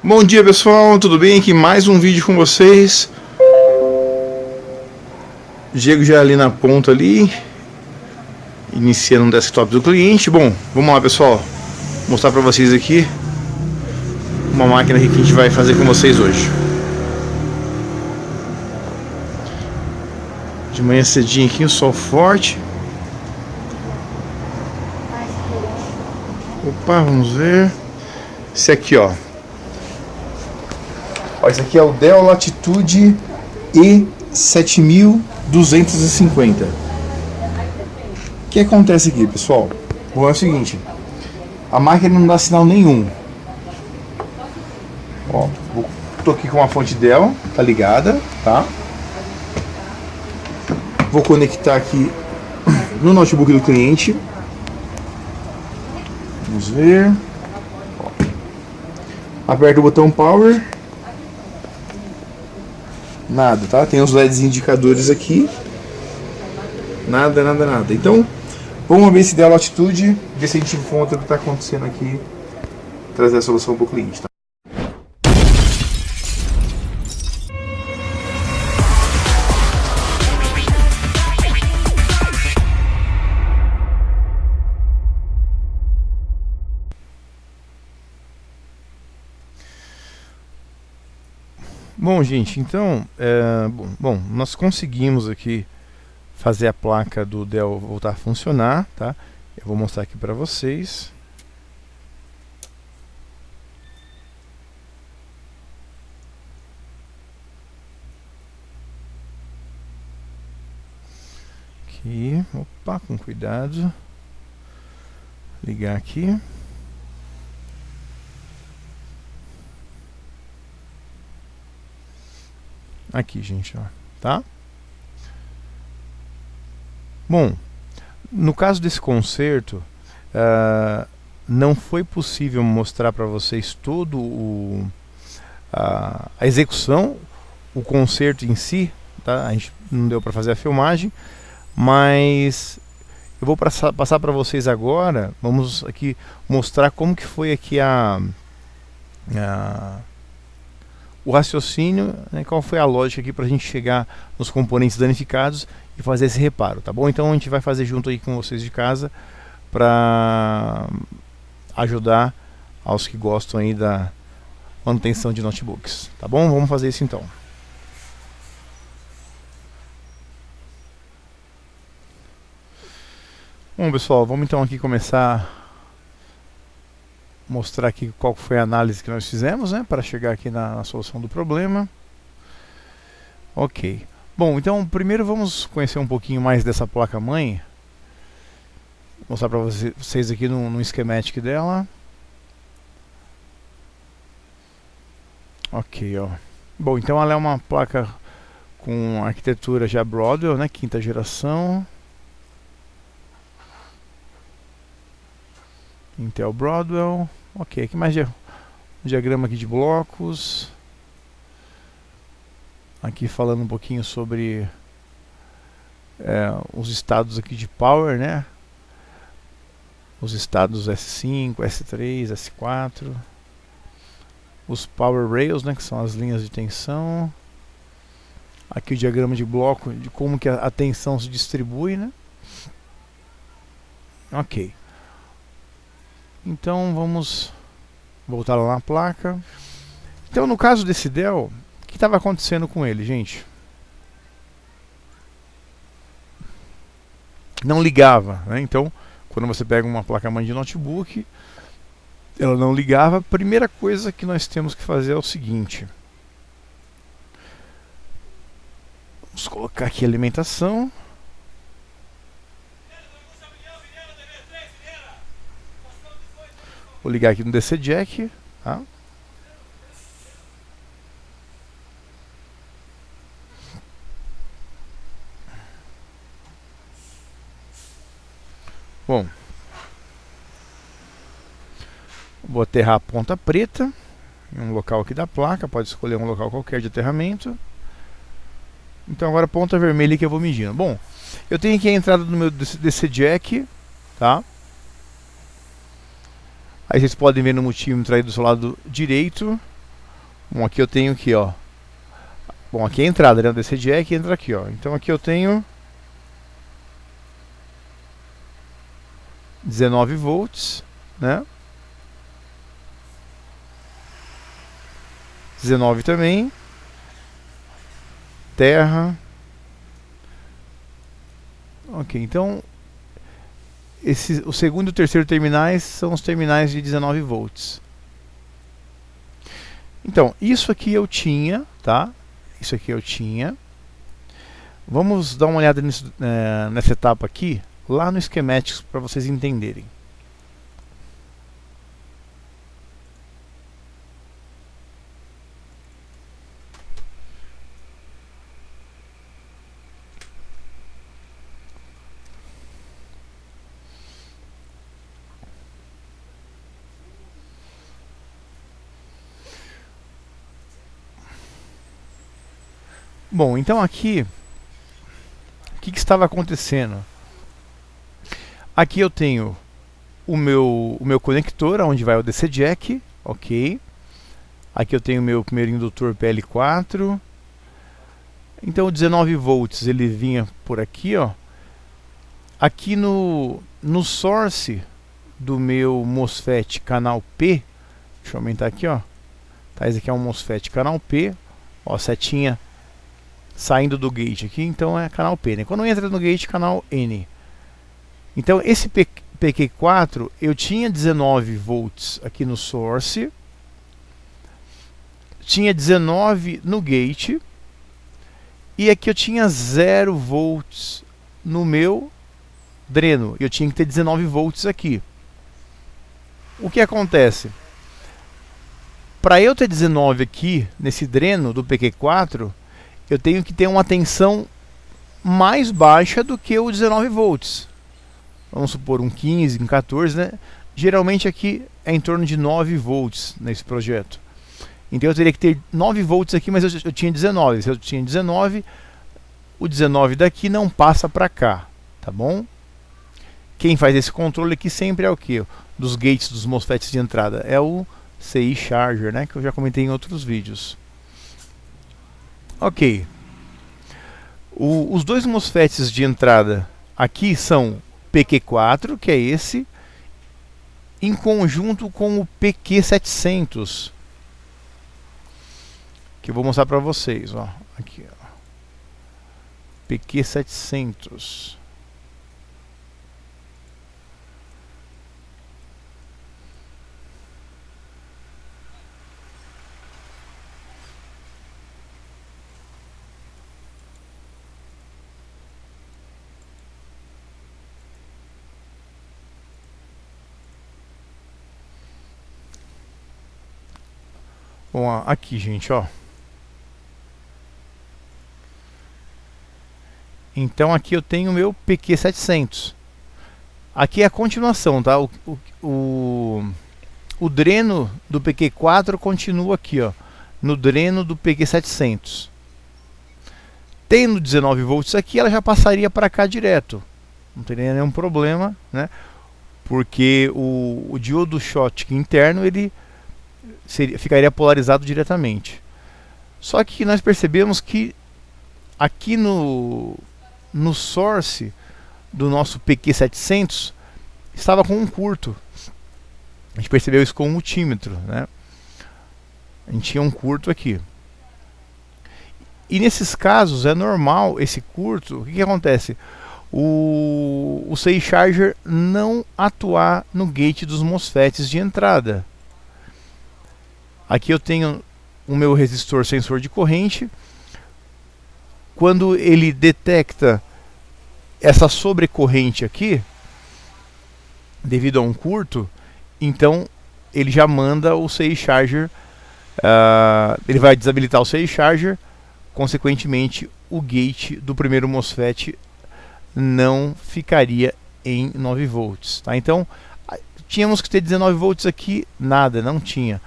Bom dia pessoal, tudo bem? Aqui mais um vídeo com vocês. Diego já ali na ponta ali, iniciando o desktop do cliente. Bom, vamos lá pessoal, mostrar para vocês aqui uma máquina que a gente vai fazer com vocês hoje. De manhã cedinho aqui, o sol forte. Opa, vamos ver. Esse aqui ó, esse aqui é o Dell Latitude E7250. O que acontece aqui, pessoal? Bom, é o seguinte, a máquina não dá sinal nenhum. Ó, tô aqui com a fonte Dell, tá ligada, tá? Vou conectar aqui no notebook do cliente. Vamos ver. Aperto o botão Power. Nada, tá? Tem os LEDs indicadores aqui. Nada. Então, vamos ver esse Dell Latitude, ver se a gente encontra o que está acontecendo aqui, trazer a solução para o cliente, tá? Bom, gente, então, nós conseguimos aqui fazer a placa do Dell voltar a funcionar, tá? Eu vou mostrar aqui para vocês. Aqui, opa, com cuidado. Ligar aqui. Aqui, gente, ó, tá? Bom, no caso desse conserto, não foi possível mostrar para vocês todo a execução, o conserto em si, tá? A gente não deu para fazer a filmagem, mas eu vou passar para vocês agora. Vamos aqui mostrar como que foi aqui o raciocínio, né, qual foi a lógica aqui para a gente chegar nos componentes danificados e fazer esse reparo, tá bom? Então a gente vai fazer junto aí com vocês de casa para ajudar aos que gostam aí da manutenção de notebooks, tá bom? Vamos fazer isso então. Bom pessoal, vamos então aqui começar mostrar aqui qual foi a análise que nós fizemos, né, para chegar aqui na solução do problema. Ok. Bom, então primeiro vamos conhecer um pouquinho mais dessa placa-mãe. Vou mostrar para vocês aqui no schematic dela. Ok, ó. Bom, então ela é uma placa com arquitetura já Broadwell, né, quinta geração. Intel Broadwell. Ok, aqui mais um diagrama aqui de blocos. Aqui falando um pouquinho sobre os estados aqui de power, né? Os estados S5, S3, S4. Os power rails, né, que são as linhas de tensão. Aqui o diagrama de bloco de como que a tensão se distribui, né? Ok. Então vamos voltar lá na placa. Então no caso desse Dell, o que estava acontecendo com ele, gente? Não ligava, né? Então quando você pega uma placa-mãe de notebook, ela não ligava. A primeira coisa que nós temos que fazer é o seguinte. Vamos colocar aqui a alimentação. Vou ligar aqui no DC Jack, tá? Bom, vou aterrar a ponta preta em um local aqui da placa. Pode escolher um local qualquer de aterramento. Então agora a ponta vermelha que eu vou medindo. Bom, eu tenho aqui a entrada do meu DC Jack, tá? Aí vocês podem ver no multímetro aí do seu lado direito Bom, aqui eu tenho aqui, ó. Bom, aqui é a entrada, né? O DC Jack entra aqui, ó. Então aqui eu tenho 19 volts, né? 19 também. Terra. Ok, então o segundo e o terceiro terminais são os terminais de 19 volts. Então, isso aqui eu tinha, tá? Isso aqui eu tinha. Vamos dar uma olhada nessa etapa aqui, lá no Schematics, para vocês entenderem. Bom, então aqui, o que estava acontecendo? Aqui eu tenho o meu conector, onde vai o DC Jack, ok. Aqui eu tenho o meu primeiro indutor PL4. Então o 19 volts ele vinha por aqui, ó. Aqui no source do meu MOSFET canal P, deixa eu aumentar aqui, ó. Tá, esse aqui é um MOSFET canal P, ó, setinha saindo do gate aqui, então é canal P, né? Quando entra no gate, canal N. Então esse PQ4 eu tinha 19 volts aqui no source, tinha 19 no gate, e aqui eu tinha 0 volts no meu dreno. Eu tinha que ter 19 volts aqui. O que acontece? Para eu ter 19 aqui nesse dreno do PQ4, eu tenho que ter uma tensão mais baixa do que o 19 volts. Vamos supor um 15, um 14, né? Geralmente aqui é em torno de 9 volts nesse projeto. Então eu teria que ter 9 volts aqui, mas eu tinha 19. Se eu tinha 19, o 19 daqui não passa para cá, tá bom? Quem faz esse controle aqui sempre é o que? Dos gates dos MOSFETs de entrada. É o CI Charger, né? Que eu já comentei em outros vídeos. Ok. Os dois MOSFETs de entrada aqui são PQ4, que é esse, em conjunto com o PQ700, que eu vou mostrar para vocês, ó. Aqui, ó. PQ700. Bom, aqui, gente, ó. Então aqui eu tenho o meu PQ700. Aqui é a continuação, tá? O dreno do PQ4 continua aqui, ó, no dreno do PQ700. Tendo 19 volts aqui, ela já passaria para cá direto. Não teria nenhum problema, né? Porque o diodo Schottky interno ele ficaria polarizado diretamente. Só que nós percebemos que aqui no source do nosso PQ700 estava com um curto. A gente percebeu isso com o multímetro, né? A gente tinha um curto aqui. E nesses casos é normal esse curto. O que acontece? O CI Charger não atuar no gate dos MOSFETs de entrada. Aqui eu tenho o meu resistor sensor de corrente. Quando ele detecta essa sobrecorrente aqui, devido a um curto, então ele já manda o CI Charger, ele vai desabilitar o CI Charger, consequentemente o gate do primeiro MOSFET não ficaria em 9 volts. Tá? Então tínhamos que ter 19 volts aqui, nada, não tinha.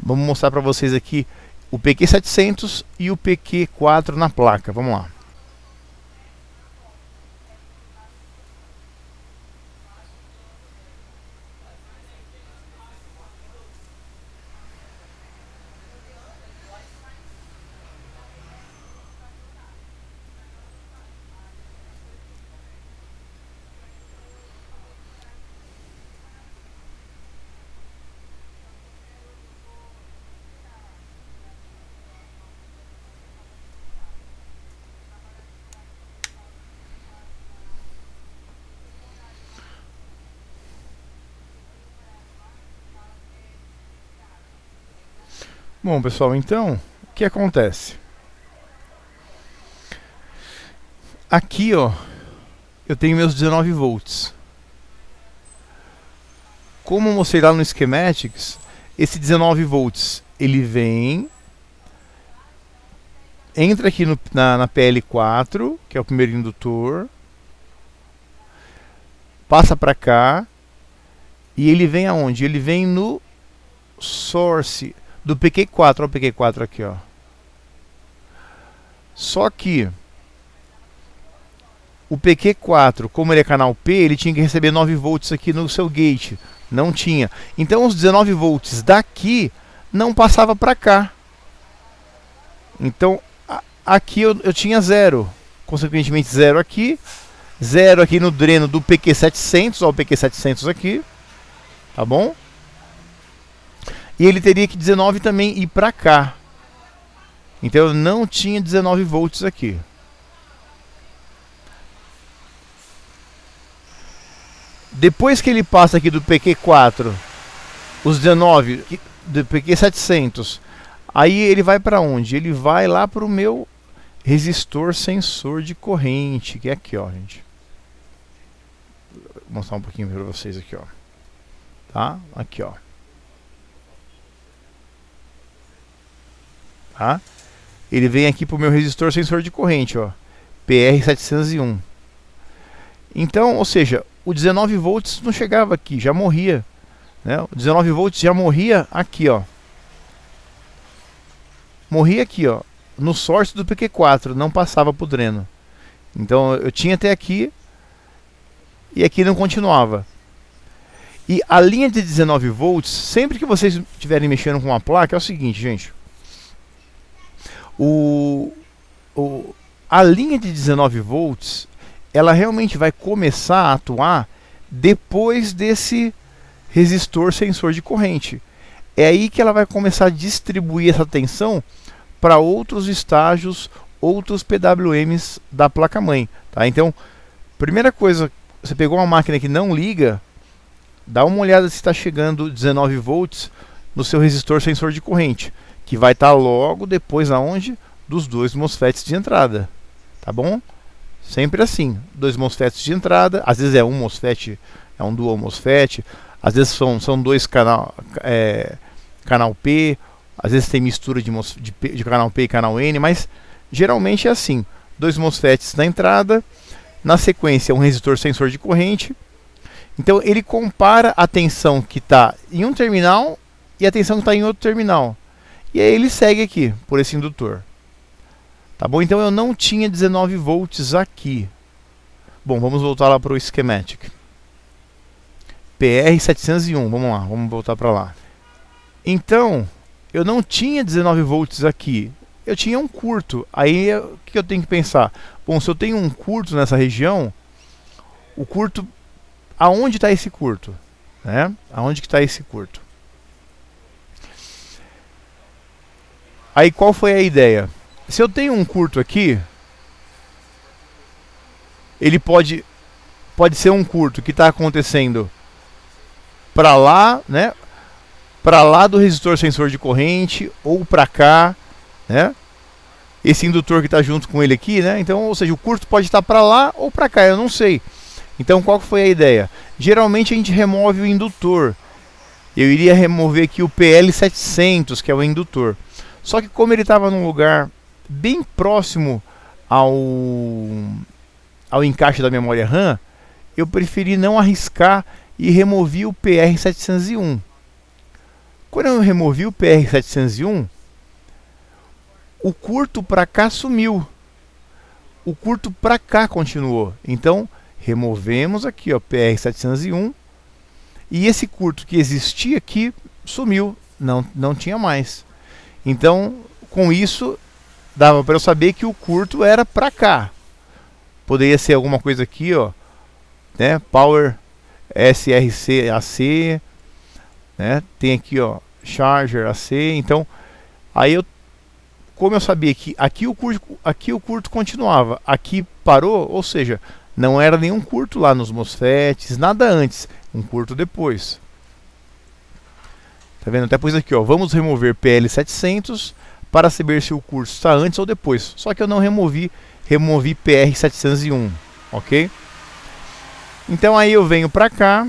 Vamos mostrar para vocês aqui o PQ700 e o PQ4 na placa. Vamos lá. Bom, pessoal, então, o que acontece? Aqui, ó, eu tenho meus 19 volts. Como eu mostrei lá no Schematics, esse 19 volts, ele vem, entra aqui na PL4, que é o primeiro indutor, passa para cá, e ele vem aonde? Ele vem no source do PQ4, ó, o PQ4 aqui, ó. Só que o PQ4, como ele é canal P, ele tinha que receber 9 volts aqui no seu gate. Não tinha. Então os 19 volts daqui não passava para cá. Então aqui eu tinha zero. Consequentemente zero aqui no dreno do PQ700, ó, o PQ700 aqui. Tá bom? E ele teria que 19 também ir para cá. Então eu não tinha 19 volts aqui. Depois que ele passa aqui do PQ4, os 19 do PQ700, aí ele vai para onde? Ele vai lá para o meu resistor sensor de corrente, que é aqui, ó, gente. Vou mostrar um pouquinho para vocês aqui, ó. Tá? Aqui, ó. Tá? Ele vem aqui para o meu resistor sensor de corrente, ó, PR701. Então, ou seja, o 19 volts não chegava aqui, já morria, né? O 19 volts já morria aqui, ó. Morria aqui, ó, no source do PQ4, não passava para o dreno. Então eu tinha até aqui e aqui não continuava. E a linha de 19 volts, sempre que vocês estiverem mexendo com uma placa, é o seguinte, gente. A linha de 19 volts, ela realmente vai começar a atuar depois desse resistor sensor de corrente. É aí que ela vai começar a distribuir essa tensão para outros estágios, outros PWMs da placa-mãe. Tá? Então, primeira coisa, você pegou uma máquina que não liga, dá uma olhada se está chegando 19 volts no seu resistor sensor de corrente, que vai estar logo depois aonde? Dos dois MOSFETs de entrada. Tá bom? Sempre assim, dois MOSFETs de entrada, às vezes é um MOSFET, é um dual MOSFET, às vezes são dois canal P, às vezes tem mistura de canal P e canal N, mas geralmente é assim, dois MOSFETs na entrada, na sequência um resistor sensor de corrente. Então ele compara a tensão que está em um terminal e a tensão que está em outro terminal, e aí ele segue aqui por esse indutor. Tá bom? Então eu não tinha 19 volts aqui. Bom, vamos voltar lá para o schematic. PR701, vamos lá, vamos voltar para lá. Então, eu não tinha 19 volts aqui. Eu tinha um curto. Aí, o que eu tenho que pensar? Bom, se eu tenho um curto nessa região, o curto... Aonde está esse curto? Né? Aonde que está esse curto? Aí, qual foi a ideia? Se eu tenho um curto aqui, ele pode ser um curto que está acontecendo para lá, né? Para lá do resistor sensor de corrente ou para cá, né? Esse indutor que está junto com ele aqui, né? Então, ou seja, o curto pode estar para lá ou para cá, eu não sei. Então, qual foi a ideia? Geralmente a gente remove o indutor. Eu iria remover aqui o PL700, que é o indutor. Só que como ele estava num lugar bem próximo ao encaixe da memória RAM, eu preferi não arriscar e removi o PR701. Quando eu removi o PR701, o curto para cá sumiu, o curto para cá continuou. Então removemos aqui, ó, PR701, e esse curto que existia aqui sumiu, não tinha mais. Então com isso dava para eu saber que o curto era para cá. Poderia ser alguma coisa aqui, ó, né? Power SRC AC, né? Tem aqui, ó, Charger AC. Então, aí como eu sabia que aqui o curto continuava, aqui parou, ou seja, não era nenhum curto lá nos MOSFETs, nada antes, um curto depois. Tá vendo? Até pus aqui, ó, vamos remover PL700 para saber se o curso está antes ou depois. Só que eu não removi PR701, ok? Então aí eu venho para cá,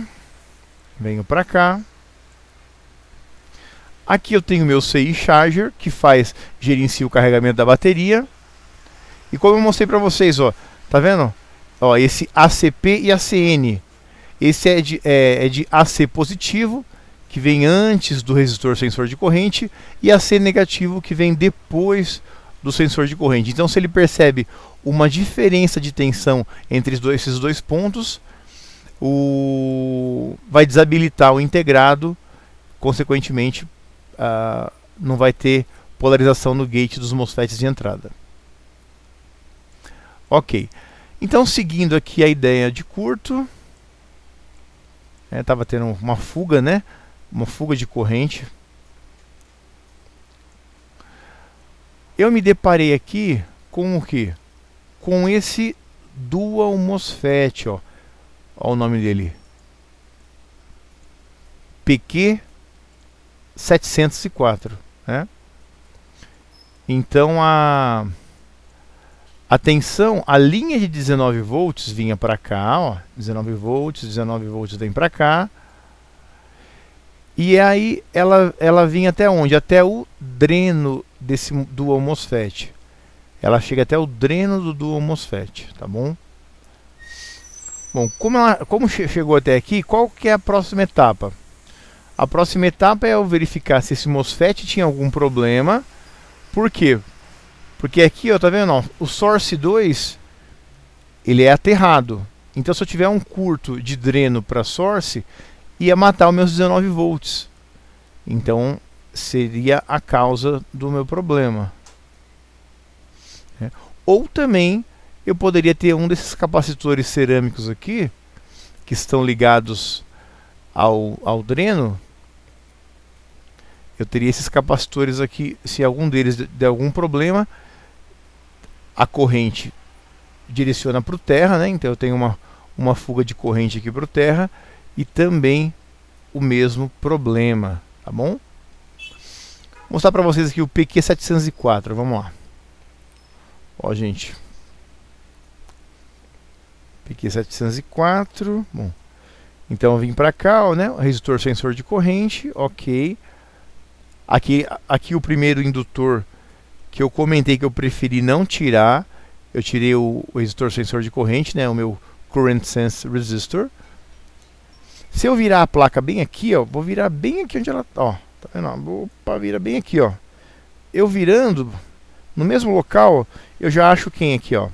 aqui eu tenho meu CI Charger, que gerencia o carregamento da bateria. E como eu mostrei para vocês, ó, tá vendo? Ó, esse ACP e ACN. Esse é de AC positivo, que vem antes do resistor sensor de corrente, e AC negativo, que vem depois do sensor de corrente. Então, se ele percebe uma diferença de tensão entre esses dois pontos, vai desabilitar o integrado, consequentemente, não vai ter polarização no gate dos MOSFETs de entrada. Ok, então seguindo aqui a ideia de curto, estava tendo uma fuga, né? Uma fuga de corrente. Eu me deparei aqui com o que? Com esse Dual MOSFET, ó. Olha o nome dele, PQ704, né? Então a tensão, a linha de 19 volts vinha para cá, ó, 19 volts vem para cá. E aí ela vinha até onde? Até o dreno desse Dual MOSFET. Ela chega até o dreno do Dual MOSFET, tá bom? Bom, como chegou até aqui, qual que é a próxima etapa? A próxima etapa é eu verificar se esse MOSFET tinha algum problema. Por quê? Porque aqui, ó, tá vendo? Ó, o Source 2, ele é aterrado. Então, se eu tiver um curto de dreno para Source, ia matar os meus 19 volts. Então, seria a causa do meu problema. Ou também, eu poderia ter um desses capacitores cerâmicos aqui, que estão ligados ao dreno. Eu teria esses capacitores aqui, se algum deles der algum problema, a corrente direciona para o terra, né? Então eu tenho uma fuga de corrente aqui para o terra e também o mesmo problema, tá bom? Vou mostrar para vocês aqui o PQ704, vamos lá. Ó, gente, PQ704, bom, então eu vim para cá, ó, né? O resistor sensor de corrente, ok. Aqui o primeiro indutor que eu comentei que eu preferi não tirar, eu tirei o resistor sensor de corrente, né? O meu Current Sense Resistor. Se eu virar a placa bem aqui, ó, vou virar bem aqui onde ela tá, ó, tá vendo? Opa, vira bem aqui, ó. Eu virando no mesmo local, eu já acho quem aqui, ó.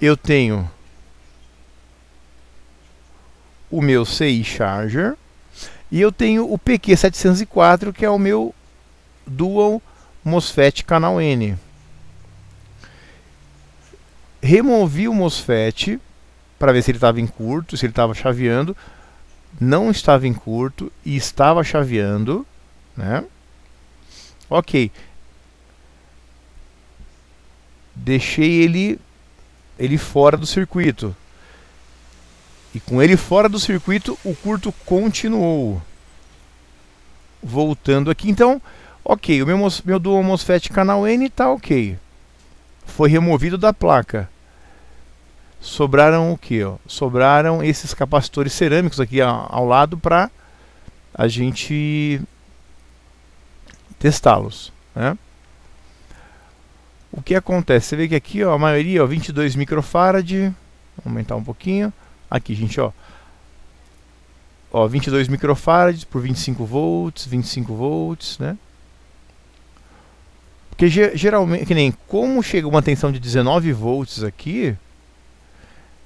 Eu tenho o meu CI Charger e eu tenho o PQ704, que é o meu Dual MOSFET canal N. Removi o MOSFET para ver se ele estava em curto, se ele estava chaveando. Não estava em curto e estava chaveando, né? Ok. Deixei ele fora do circuito. E com ele fora do circuito, o curto continuou. Voltando aqui, então, ok, o meu Dual MOSFET canal N está ok. Foi removido da placa. Sobraram o que? Sobraram esses capacitores cerâmicos aqui ao lado para a gente testá-los, né? O que acontece? Você vê que aqui, ó, a maioria, ó, 22 microfarad. Vou aumentar um pouquinho. Aqui, gente, ó. Ó, 22 microfarads por 25 volts, né? Porque geralmente, que nem como chega uma tensão de 19 volts aqui,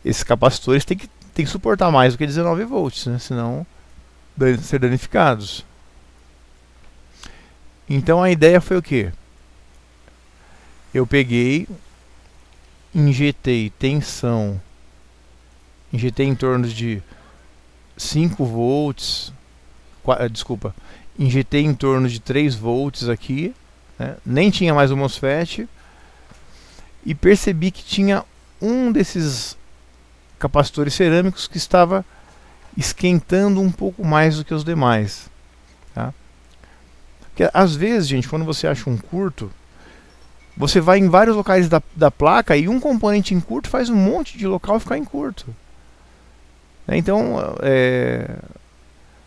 esses capacitores têm que suportar mais do que 19 volts, né? Senão ser danificados. Então a ideia foi o quê? Eu peguei, injetei tensão, injetei em torno de 5 volts, desculpa, injetei em torno de 3 volts aqui, né? Nem tinha mais o MOSFET, e percebi que tinha um desses capacitores cerâmicos que estava esquentando um pouco mais do que os demais, tá? Porque às vezes, gente, quando você acha um curto, você vai em vários locais da placa e um componente em curto faz um monte de local ficar em curto. Então,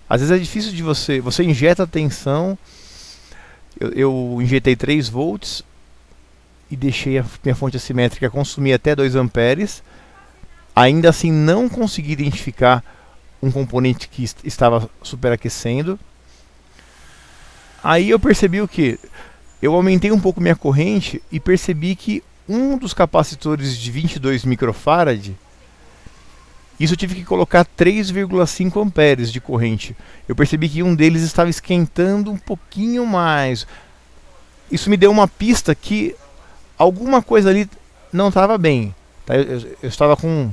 às vezes é difícil de você injeta tensão. Eu injetei 3 volts e deixei a minha fonte assimétrica consumir até 2 amperes. Ainda assim não consegui identificar um componente que estava superaquecendo. Aí eu percebi o que? Eu aumentei um pouco minha corrente e percebi que um dos capacitores de 22 microfarad, isso eu tive que colocar 3,5 amperes de corrente. Eu percebi que um deles estava esquentando um pouquinho mais. Isso me deu uma pista que alguma coisa ali não estava bem. Tá? Eu estava com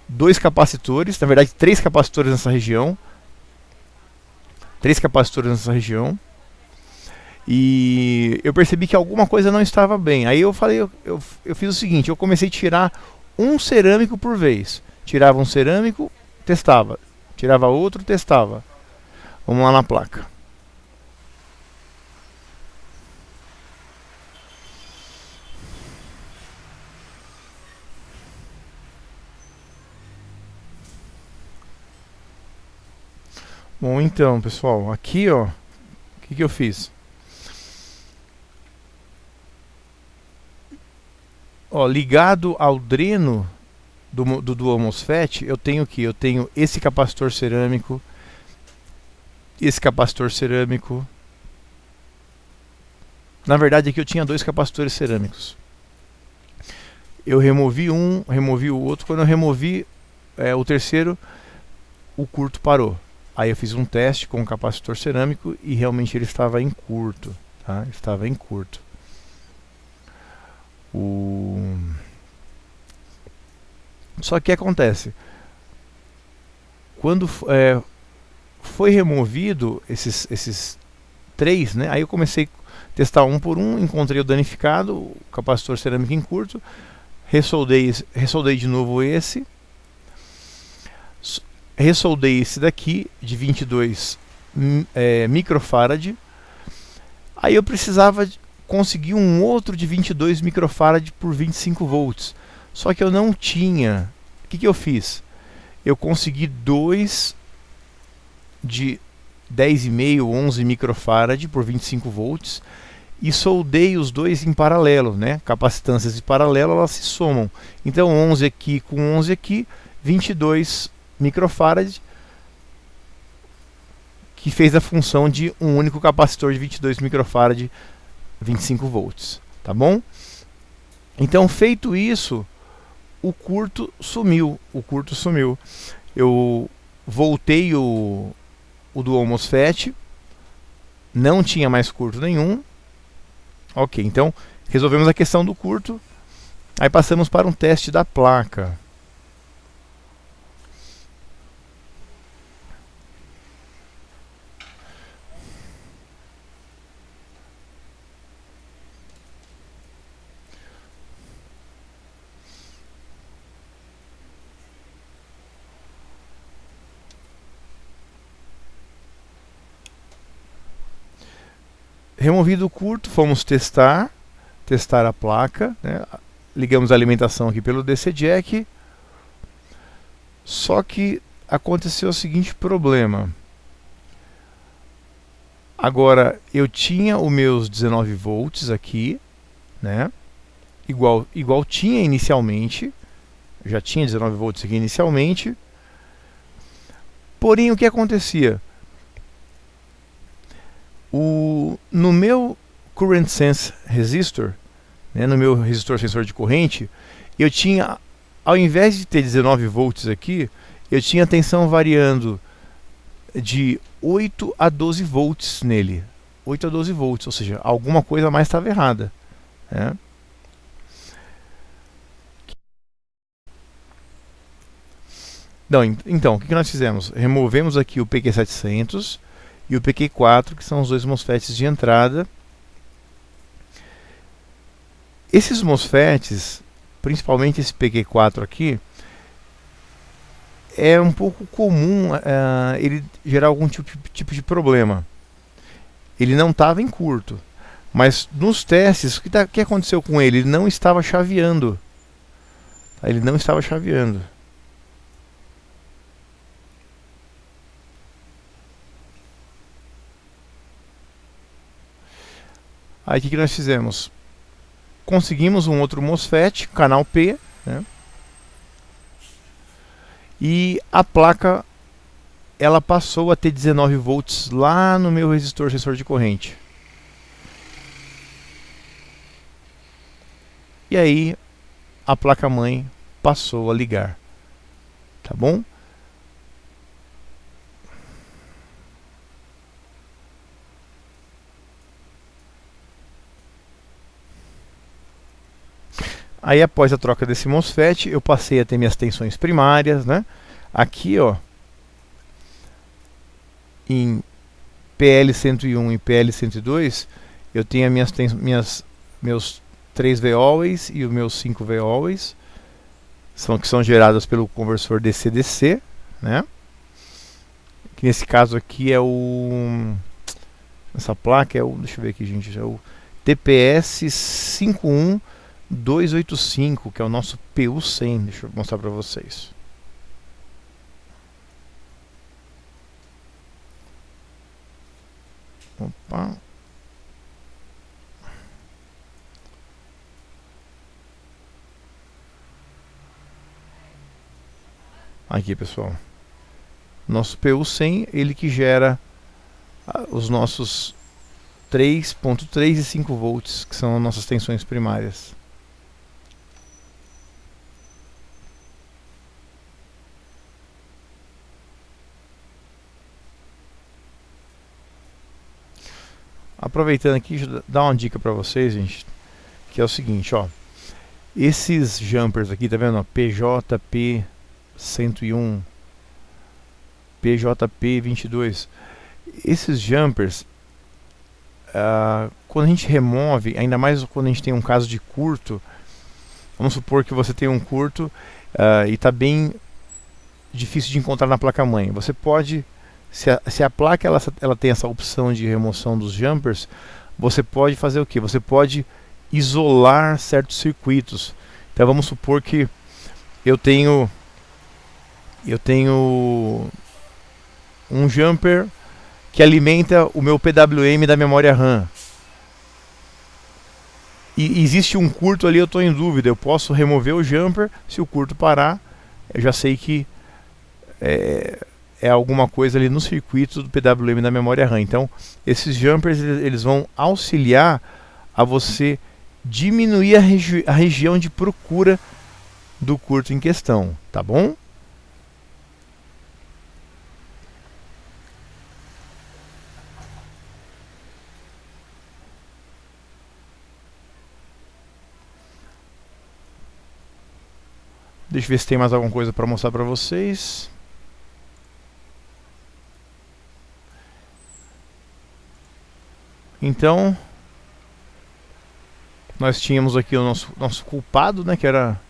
2 capacitores, na verdade 3 capacitores nessa região. 3 capacitores nessa região. E eu percebi que alguma coisa não estava bem. Aí eu falei, eu fiz o seguinte, eu comecei a tirar um cerâmico por vez. Tirava um cerâmico, testava. Tirava outro, testava. Vamos lá na placa. Bom, então, pessoal, aqui, ó, o que eu fiz? Ó, ligado ao dreno do Dual MOSFET, eu tenho aqui, eu tenho esse capacitor cerâmico, esse capacitor cerâmico. Na verdade aqui eu tinha 2 capacitores cerâmicos. Eu removi um, removi o outro. Quando eu removi o terceiro, o curto parou. Aí eu fiz um teste com o capacitor cerâmico e realmente ele estava em curto, tá? Estava em curto. Só que acontece, quando foi removido esses 3, né? Aí eu comecei a testar um por um, encontrei o danificado, o capacitor cerâmico em curto, ressoldei de novo esse, ressoldei esse daqui de 22 microfarad. Aí eu precisava conseguir um outro de 22 microfarad por 25 volts. Só que eu não tinha. O que eu fiz? Eu consegui 2 de 10,5, 11 microfarad por 25 volts e soldei os dois em paralelo, né? Capacitâncias de paralelo, elas se somam. Então 11 aqui com 11 aqui, 22 microfarad, que fez a função de um único capacitor de 22 microfarad, 25 volts, tá bom? Então, feito isso, o curto sumiu. Eu voltei o Dual MOSFET, não tinha mais curto nenhum. Ok, então resolvemos a questão do curto. Aí passamos para um teste da placa. Removido o curto, fomos testar a placa, né? Ligamos a alimentação aqui pelo DC Jack. Só que aconteceu o seguinte problema. Agora eu tinha os meus 19 volts aqui, né? Igual tinha inicialmente. Já tinha 19 volts aqui inicialmente. Porém, o que acontecia? No meu Current Sense Resistor, né, no meu resistor sensor de corrente, eu tinha, ao invés de ter 19 volts aqui, eu tinha a tensão variando de 8 a 12 volts nele. 8 a 12 volts, ou seja, alguma coisa mais estava errada, né? Não, então, o que nós fizemos? Removemos aqui o PQ700 e o PQ4, que são os dois MOSFETs de entrada. Esses MOSFETs, principalmente esse PQ4 aqui, é um pouco comum ele gerar algum tipo de problema. Ele não estava em curto, mas nos testes, o que aconteceu com ele? Ele não estava chaveando. Ele não estava chaveando. Aí o que nós fizemos? Conseguimos um outro MOSFET, canal P, né? E a placa ela passou a ter 19 volts lá no meu resistor sensor de corrente. E aí a placa-mãe passou a ligar, tá bom? Aí após a troca desse MOSFET, eu passei a ter minhas tensões primárias, né? Aqui, ó, em PL101 e PL102, eu tenho meus 3 V always e os meus 5 V always, que são geradas pelo conversor DC-DC, né? Que nesse caso aqui é o... Essa placa é o... Deixa eu ver aqui, gente. É o TPS 51285, que é o nosso PU100. Deixa eu mostrar para vocês. Opa. Aqui, pessoal. Nosso PU100, ele que gera os nossos 3.3 e 5 volts, que são as nossas tensões primárias. Aproveitando aqui, deixa eu dar uma dica para vocês, gente, que é o seguinte, ó. Esses jumpers aqui, tá vendo? Ó, PJP 101, PJP 22. Esses jumpers, quando a gente remove, ainda mais quando a gente tem um caso de curto, vamos supor que você tem um curto e está bem difícil de encontrar na placa-mãe. Você pode, se a placa ela tem essa opção de remoção dos jumpers, você pode fazer o que? Você pode isolar certos circuitos. Então vamos supor que eu tenho um jumper que alimenta o meu PWM da memória RAM. E existe um curto ali, eu estou em dúvida. Eu posso remover o jumper, se o curto parar, eu já sei que é alguma coisa ali no circuito do PWM da memória RAM. Então, esses jumpers eles vão auxiliar a você diminuir a região de procura do curto em questão, tá bom? Deixa eu ver se tem mais alguma coisa para mostrar para vocês. Então, nós tínhamos aqui o nosso culpado, né, que era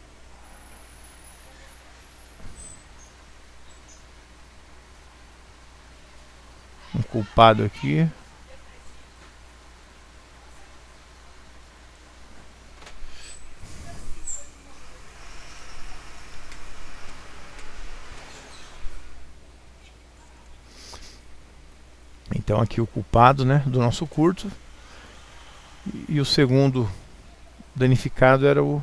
um culpado aqui. Então aqui o culpado, né, do nosso curto. E o segundo danificado era o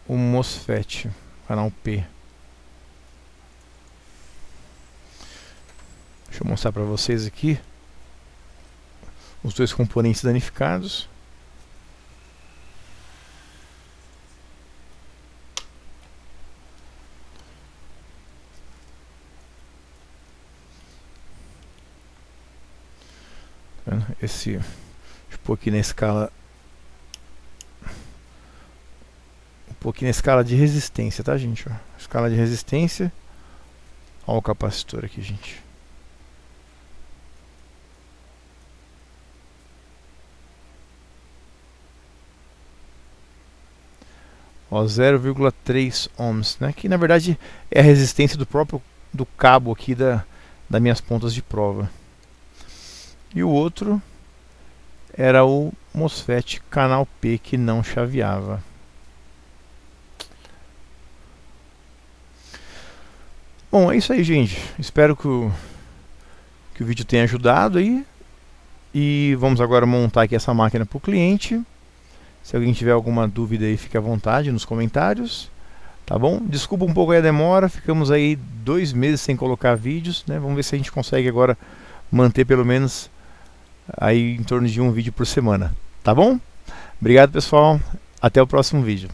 MOSFET, canal P. Deixa eu mostrar para vocês aqui os dois componentes danificados. Deixa eu pôr aqui na escala na escala de resistência, tá, gente? Ó, escala de resistência. Olha o capacitor aqui, gente. 0,3 ohms, né? Que na verdade é a resistência do cabo aqui das minhas pontas de prova. E o outro era o MOSFET canal P que não chaveava. Bom, é isso aí, gente. Espero que o vídeo tenha ajudado aí. E vamos agora montar aqui essa máquina para o cliente. Se alguém tiver alguma dúvida aí, fique à vontade nos comentários. Tá bom? Desculpa um pouco aí a demora. Ficamos aí 2 meses sem colocar vídeos, né? Vamos ver se a gente consegue agora manter pelo menos aí em torno de um vídeo por semana. Tá bom? Obrigado, pessoal. Até o próximo vídeo.